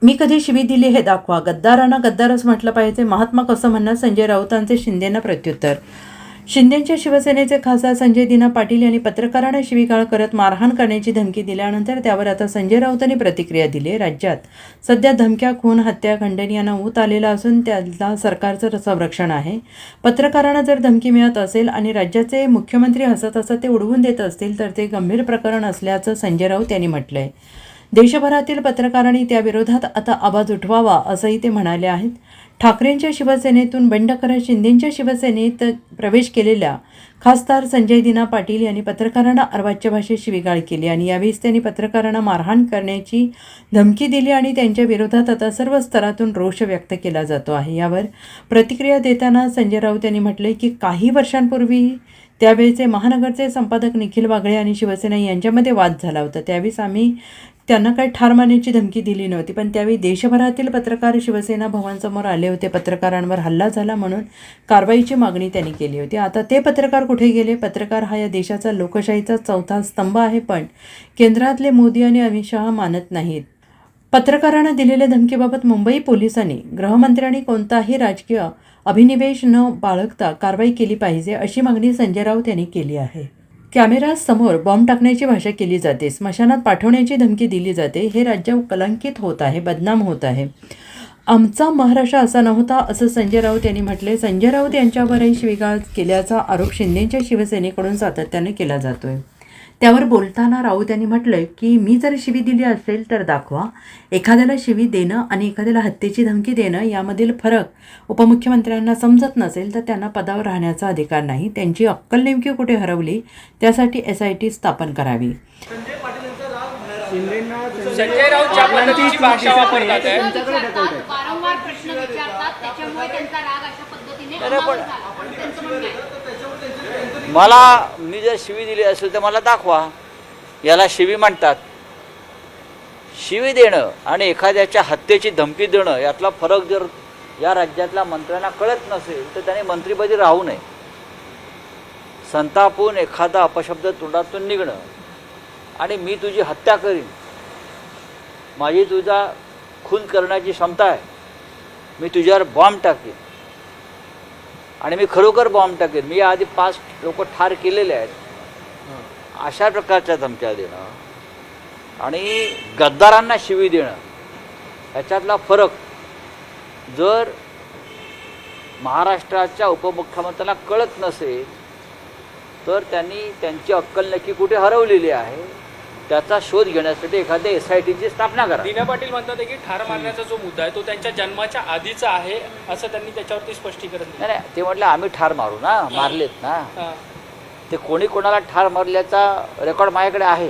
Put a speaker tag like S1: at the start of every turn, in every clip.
S1: मी कधी शिवी दिली हे दाखवा. गद्दारांना गद्दारच म्हटलं पाहिजे. महात्मा कसं म्हणणार? संजय राऊतांचे शिंदेंना प्रत्युत्तर. शिंदेंच्या शिवसेनेचे खासदार संजय दिना पाटील यांनी पत्रकारांना शिवीगाळ करत मारहाण करण्याची धमकी दिल्यानंतर त्यावर आता संजय राऊतांनी प्रतिक्रिया दिली. राज्यात सध्या धमक्या, खून, हत्या, खंडणी यांना ऊत आलेला असून त्याला सरकारचं संरक्षण आहे. पत्रकारांना जर धमकी मिळत असेल आणि राज्याचे मुख्यमंत्री हसत हसत ते उडवून देत असतील तर ते गंभीर प्रकरण असल्याचं संजय राऊत यांनी म्हटलंय. देशभरातील पत्रकारांनी त्याविरोधात आता आवाज उठवावा असंही ते म्हणाले आहेत. ठाकरेंच्या शिवसेनेतून बंड करत शिंदेंच्या शिवसेनेत प्रवेश केलेल्या खासदार संजय दिना पाटील यांनी पत्रकारांना अर्वाच्य भाषेत शिवीगाळ केली आणि यावेळीच त्यांनी पत्रकारांना मारहाण करण्याची धमकी दिली आणि त्यांच्या विरोधात आता सर्व स्तरातून रोष व्यक्त केला जातो आहे. यावर प्रतिक्रिया देताना संजय राऊत यांनी म्हटले की काही वर्षांपूर्वी त्यावेळेचे महानगरचे संपादक निखिल वागळे आणि शिवसेना यांच्यामध्ये वाद झाला होता. त्यावेळेस आम्ही त्यांना काही ठार मारण्याची धमकी दिली नव्हती, पण त्यावेळी देशभरातील पत्रकार शिवसेना भवनसमोर आले होते. पत्रकारांवर हल्ला झाला म्हणून कारवाईची मागणी त्यांनी केली होती. आता ते पत्रकार कुठे गेले? पत्रकार हा या देशाचा लोकशाहीचा चौथा स्तंभ आहे, पण केंद्रातले मोदी आणि अमित शहा मानत नाहीत. पत्रकारांना दिलेल्या धमकीबाबत मुंबई पोलिसांनी गृहमंत्र्यांनी कोणताही राजकीय अभिनिवेश न बाळगता कारवाई केली पाहिजे अशी मागणी संजय राऊत यांनी केली आहे. कॅमेरासमोर बॉम्ब टाकण्याची भाषा केली जाते, स्मशानात पाठवण्याची धमकी दिली जाते. हे राज्य कलंकित होत आहे, बदनाम होत आहे. आमचा महाराष्ट्र असा नव्हता असं संजय राऊत यांनी म्हटले. संजय राऊत यांच्यावरही शिवीगाळ केल्याचा आरोप शिंदेंच्या शिवसेनेकडून सातत्याने केला जातोय. त्यावर बोलताना राऊत यांनी म्हटलंय की मी जर शिवी दिली असेल तर दाखवा. एखाद्याला शिवी देणं आणि एखाद्याला हत्येची धमकी देणं यामधील फरक उपमुख्यमंत्र्यांना समजत नसेल तर त्यांना पदावर राहण्याचा अधिकार नाही. त्यांची अक्कल नेमकी कुठे हरवली त्यासाठी SIT स्थापन करावी.
S2: संजय राऊत ज्या पद्धतीची भाषा वापरतात आहे,
S3: वारंवार प्रश्न विचारतात, त्याच्यामुळे त्यांचा राग अशा पद्धतीने अनावर झाला. त्यांचं म्हणणं आहे
S4: मला मी जर शिवी दिली असेल तर मला दाखवा. याला शिवी म्हणतात. शिवी देणं आणि एखाद्याच्या हत्येची धमकी देणं यातला फरक जर या राज्यातल्या मंत्र्यांना कळत नसेल तर त्याने मंत्रिपदी राहू नये. संतापून एखादा अपशब्द तोंडातून निघणं आणि मी तुझी हत्या करीन, माझी तुझा खून करण्याची क्षमता आहे, मी तुझ्यावर बॉम्ब टाकेन आणि मी खरोखर बॉम्ब टाकेन, मी आधी 5 लोक ठार केलेले आहेत, अशा प्रकारच्या धमक्या देणं आणि गद्दारांना शिवी देणं याच्यातला फरक जर महाराष्ट्राच्या उपमुख्यमंत्र्यांना कळत नसेल तर त्यांनी त्यांची अक्कल नक्की कुठे हरवलेली आहे त्याचा शोध घेण्यासाठी एखाद्या SITची स्थापना करा.
S2: दिना पाटील म्हणतात की ठार मारण्याचा जो मुद्दा आहे तो त्यांच्या जन्माच्या आधीचा आहे असं त्यांनी त्याच्यावरती स्पष्टीकरण दिलं.
S4: नाही, ते म्हटलं आम्ही ठार मारू ना, मारलेत ना. ते कोणी कोणाला ठार मारल्याचा रेकॉर्ड माझ्याकडे आहे.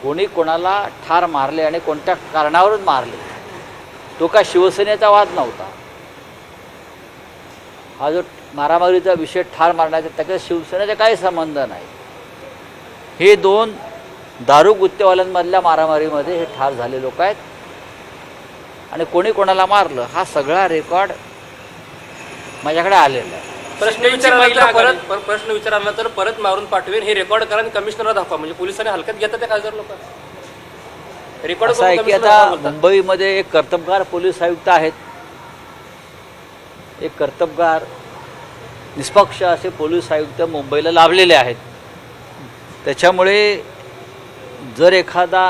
S4: कोणी कोणाला ठार मारले आणि कोणत्या कारणावरून मारले तो काय शिवसेनेचा वाद नव्हता. हा जो मारामारीचा विषय ठार मारण्याचा त्याच्या शिवसेनेचा काही संबंध नाही. हे 2 दारू गुत्तेवाल्यांमधल्या मारामारीमध्ये हे ठार झाले लोक आहेत आणि कोणी कोणाला मारलं हा सगळा रेकॉर्ड माझ्याकडे आलेला आहे.
S2: प्रश्न विचारला तर परत मारून पाठवेन हे रेकॉर्ड करा आणि कमिशनरला दाखवा. म्हणजे पोलिसांनी हलक्यात घेतात त्या खासदार लोक रेकॉर्ड.
S4: असं आहे की आता मुंबईमध्ये एक कर्तबगार पोलीस आयुक्त आहेत. एक कर्तबगार निष्पक्ष असे पोलीस आयुक्त मुंबईला लाभलेले आहेत. त्याच्यामुळे जर एखादा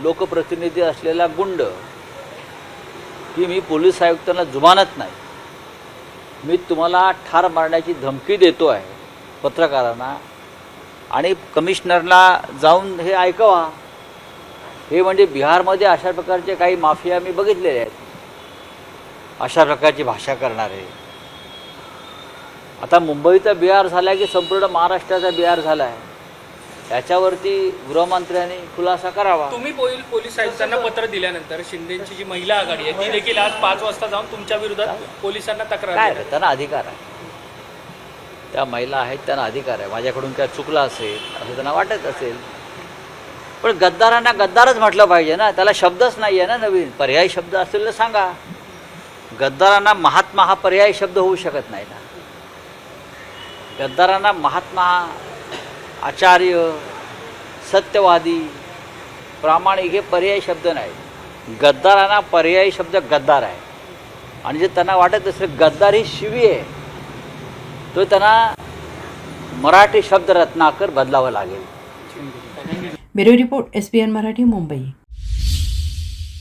S4: लोकप्रतिनिधी असलेला गुंड की मी पोलीस आयुक्तांना जुमानत नाही, मी तुम्हाला ठार मारण्याची धमकी देतो आहे पत्रकारांना आणि कमिशनरला जाऊन हे ऐकवा. हे म्हणजे बिहारमध्ये अशा प्रकारचे काही माफिया मी बघितलेले आहेत, अशा प्रकारची भाषा करणारे. आता मुंबईचा बिहार झाला की संपूर्ण महाराष्ट्राचा बिहार झाला आहे. याच्यावरती गृहमंत्र्यांनी खुलासा करावा.
S2: तुम्ही पोलीस आयुक्तांना पत्र दिल्यानंतर शिंदेची जी महिला आघाडी आहे ती देखील आज 5 वाजता जाऊन तुमच्या विरोधात पोलिसांना तक्रार
S4: काय
S2: दिली.
S4: त्यांना अधिकार आहे. त्या महिला आहेत, त्यांना अधिकार आहे. माझ्याकडून काय चुकलं असेल असं त्यांना वाटत असेल, पण गद्दारांना गद्दारच म्हटलं पाहिजे ना. त्याला शब्दच नाही आहे ना, नवीन पर्यायी शब्द असेल तर सांगा. गद्दारांना महात्मा हा पर्यायी शब्द होऊ शकत नाही ना. गद्दारांना महात्मा, आचार्य, सत्यवादी, प्रामाणिक हे पर्यायी शब्द नाही. गद्दारांना पर्यायी शब्द गद्दार आहे आणि जे त्यांना वाटत असेल गद्दार ही शिवी आहे तो त्यांना मराठी शब्द रत्नाकर बदलावं लागेल.
S1: Bureau report SBN Marathi, Mumbai.